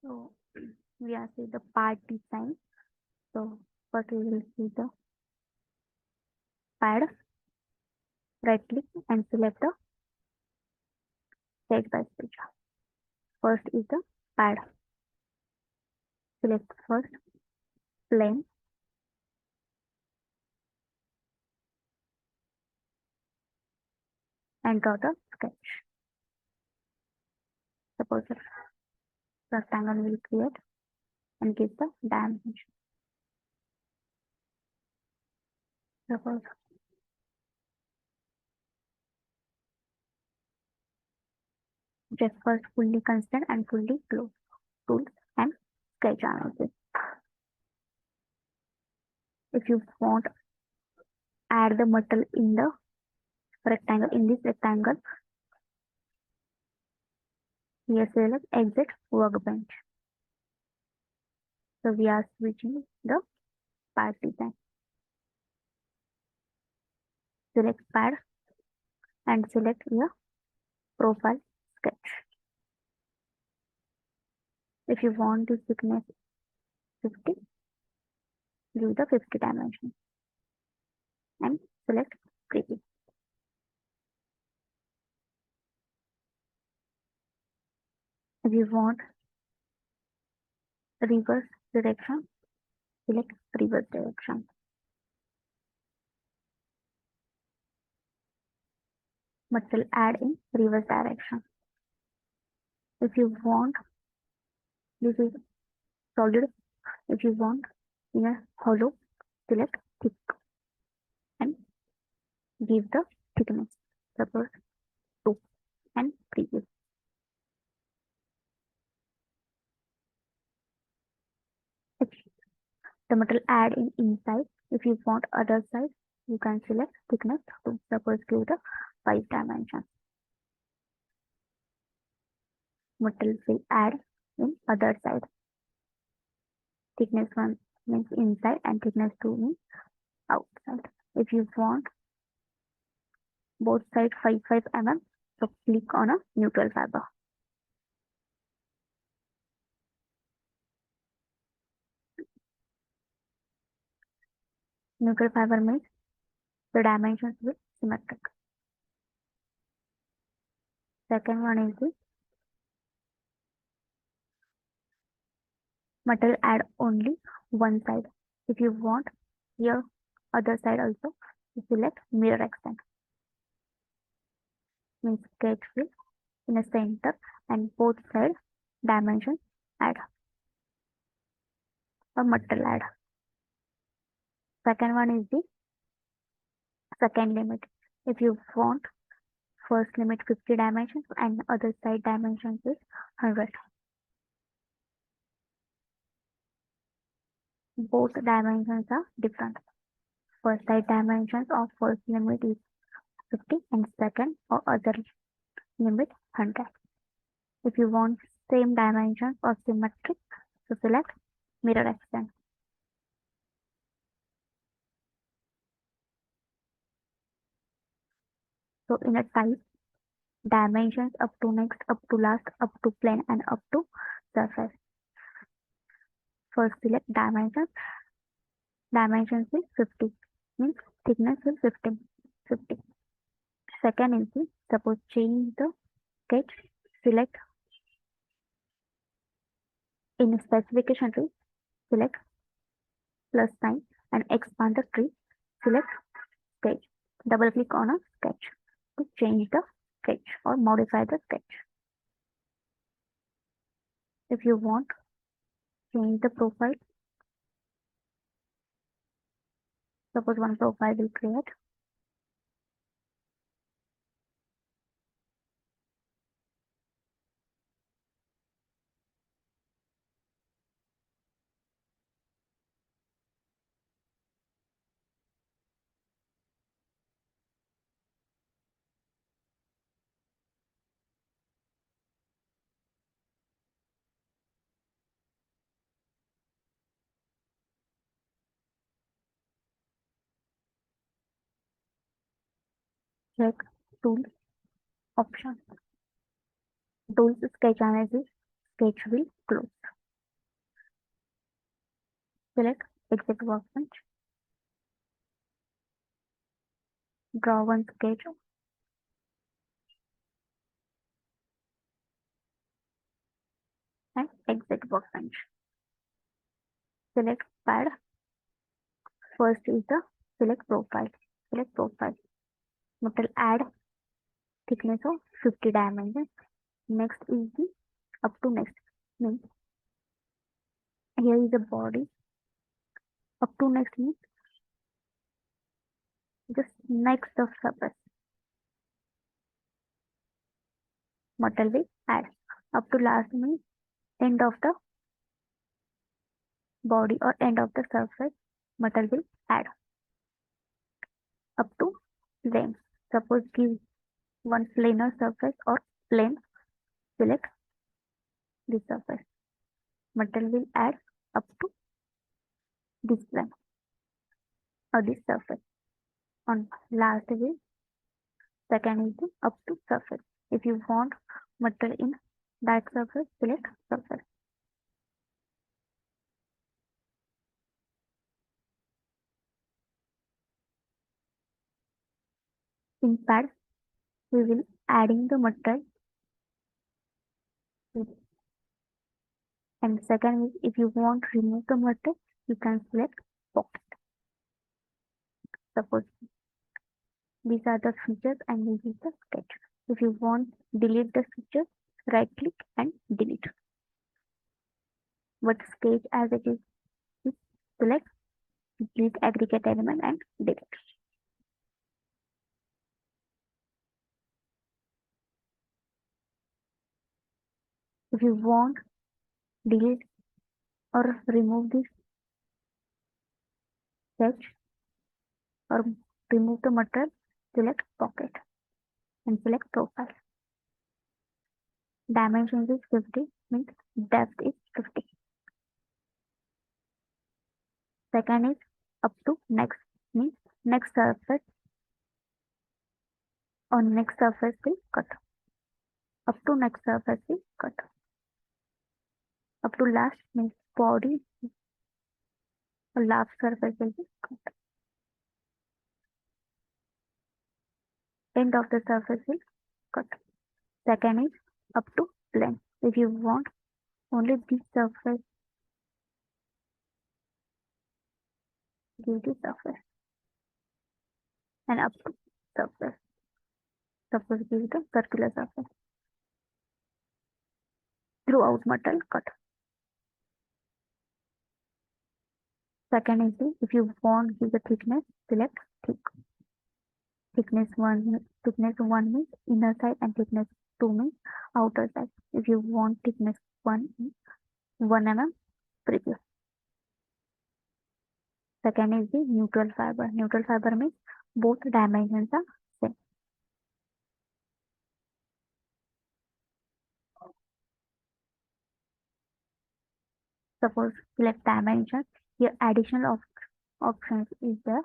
So we are see the part design. So first we will see the pad. Right click and select the stage by stage. First is the pad. Select first plane and draw the sketch. Suppose a rectangle will create and give the dimension. Suppose just first fully constant and fully close tools and sketch analysis. If you want add the metal in the rectangle, in this rectangle, here select exit workbench. So we are switching the pad design. Select pad and select your profile sketch. If you want the thickness 50, give the 50 dimension and select preview. If you want reverse direction, select reverse direction. Metal add in reverse direction. If you want, this is solid. If you want in a hollow, select thick and give the thickness. Suppose 2 and preview. If the metal add in inside, if you want other side, you can select thickness 2. Suppose give the 5 dimensions. Metal will add in other side. Thickness 1 means inside and thickness 2 means outside. If you want both sides 5 mm, so click on a neutral fiber. Neutral fiber means the dimensions will symmetric. Second one is the metal add only one side. If you want here other side also, you select mirror extend. Means sketch will in a center and both side dimensions add or metal add. Second one is the second limit. If you want first limit 50 dimensions and other side dimensions is 100. Both dimensions are different. First side dimensions of first limit is 50 and second or other limit 100. If you want same dimensions or symmetric, so select mirror extend. So in a type, dimensions up to next, up to last, up to plane and up to surface. First select dimensions. Dimensions is 50, means thickness is 50. Second is the, suppose change the sketch, select in specification tree, select plus sign and expand the tree, select sketch. Double click on a sketch to change the sketch or modify the sketch. If you want, change the profile. Suppose one profile will create. Check tool option. Tools sketch analysis, sketch will close. Select Exit Workbench. Draw one sketch and Exit Workbench. Select Pad. First is the Select Profile. Select Profile. Metal add thickness of 50 dimensions. Next is the up to next. Means here is the body. Up to next means just next of surface. Metal will add. Up to last means end of the body or end of the surface. Metal will add. Up to plane. Suppose give one planar surface or plane. Select this surface. Metal will add up to this plane or this surface. On last will second is the up to surface. If you want metal in that surface, select surface. In pad, we will adding the metal. And second is if you want to remove the metal, you can select pocket. Suppose these are the features and this is the sketch. If you want delete the features, right click and delete. But sketch as it is select delete aggregate element and delete. If you want delete or remove this sketch or remove the material, select pocket and select profile. Dimensions is 50 means depth is 50. Second is up to next means next surface on next surface will cut. Up to next surface will cut. Up to last means body or last surface will be cut. End of the surface will cut. Second is up to plane. If you want only this surface, give this surface and up to surface. Suppose give the circular surface. Throughout metal cut. Second is the, if you want give the thickness, select thick. Thickness 1 means inner side and thickness 2 means outer side. If you want thickness 1 mm preview. Second is the neutral fiber. Neutral fiber means both dimensions are same. Suppose select dimensions. Here additional options is the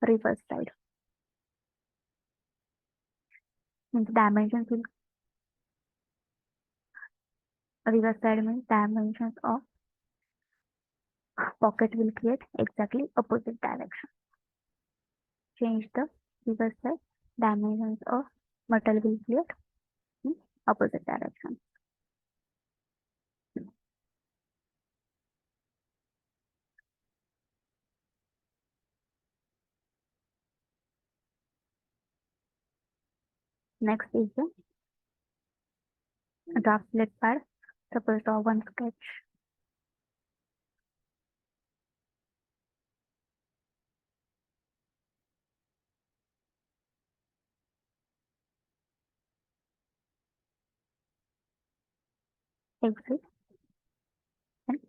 reverse side. Means dimensions will reverse side means dimensions of pocket will create exactly opposite direction. Change the reverse side. Dimensions of metal will create in opposite direction. Next is the draft split pad. Suppose draw one sketch. Exit and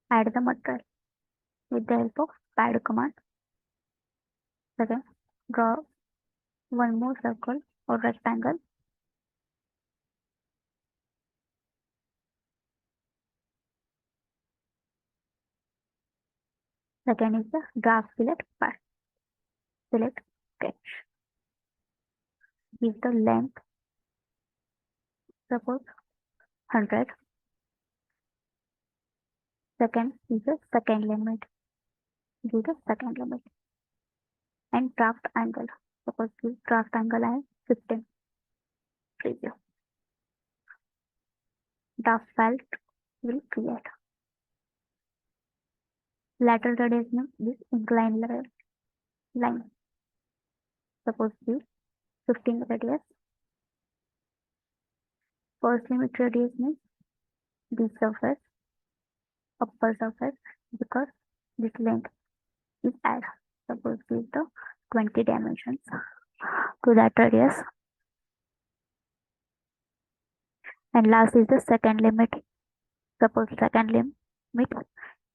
add the material with the help of pad command. Second, draw one more circle or rectangle. Second is the draft select pad. Select sketch. Give the length, suppose 100. Second is the second limit. Give the second limit. And draft angle. Suppose give draft angle as 15. Preview. Draft file will create. Lateral radius means this inclined line. Suppose give 15 radius. First limit radius means this surface, upper surface, because this length is add. Suppose give the 20 dimensions to that radius. And last is the second limit. Suppose second limit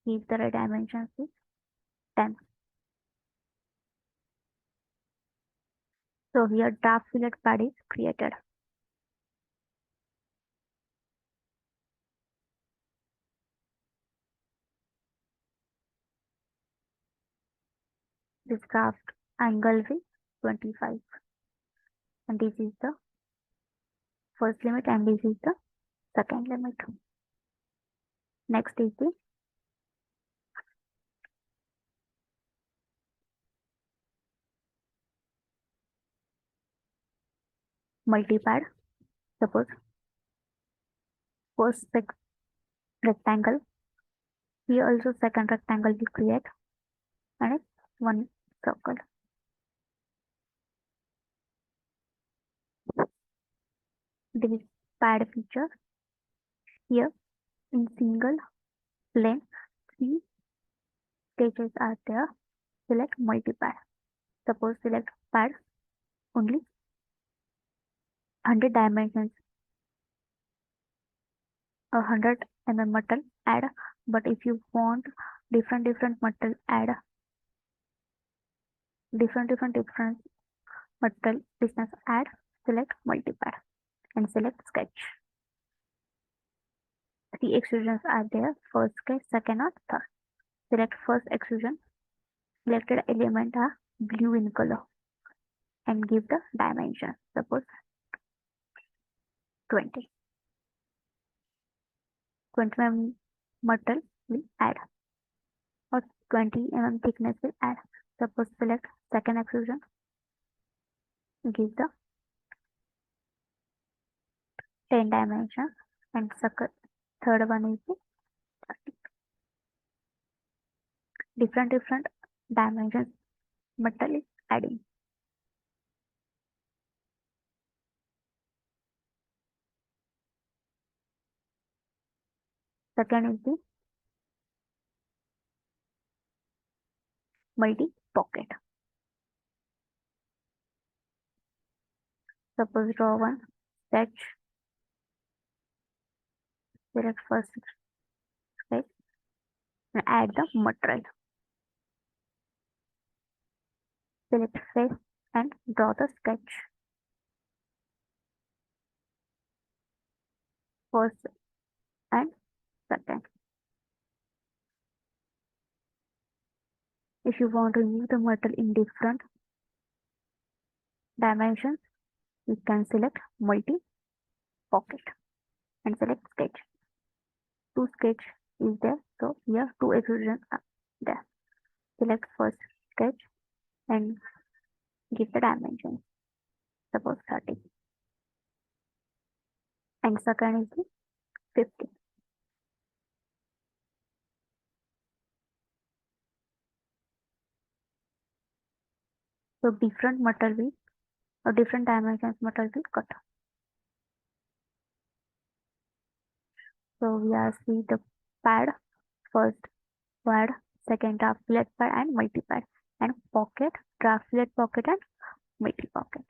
gives the dimensions is 10. So here draft fillet pad is created. This draft angle is 25. And this is the first limit and this is the second limit. Next is the multi-pad. Suppose first rectangle. Here also second rectangle we create and it's one circle. This pad feature here in single plane 3 sketches are there. Select multi-pad. Suppose select pad only 100 dimensions, 100 mm metal add. But if you want different metal add different metal distance add, select multi-pad and select sketch. 3 extrusions are there. First sketch, second or third. Select first extrusion. Selected element are blue in color and give the dimension. Suppose 20. 20 mm metal will add or 20 mm thickness will add. Suppose select second extrusion. Give the 10 dimensions and third one is the 30. Different dimensions metal is adding. Second is the multi-pocket. Suppose draw one sketch. Select first sketch and add the material. Select face and draw the sketch. First and second. If you want to use the material in different dimensions, you can select multi-pocket and select sketch. 2 sketch is there, so here 2 extrusions are there. Select first sketch and give the dimensions. Suppose 30. And second is the 50. So different metal will or different dimensions metal will cut. So we are see the pad, first pad, second draft fillet pad and multi-pad, and pocket, draft fillet pocket and multi-pocket.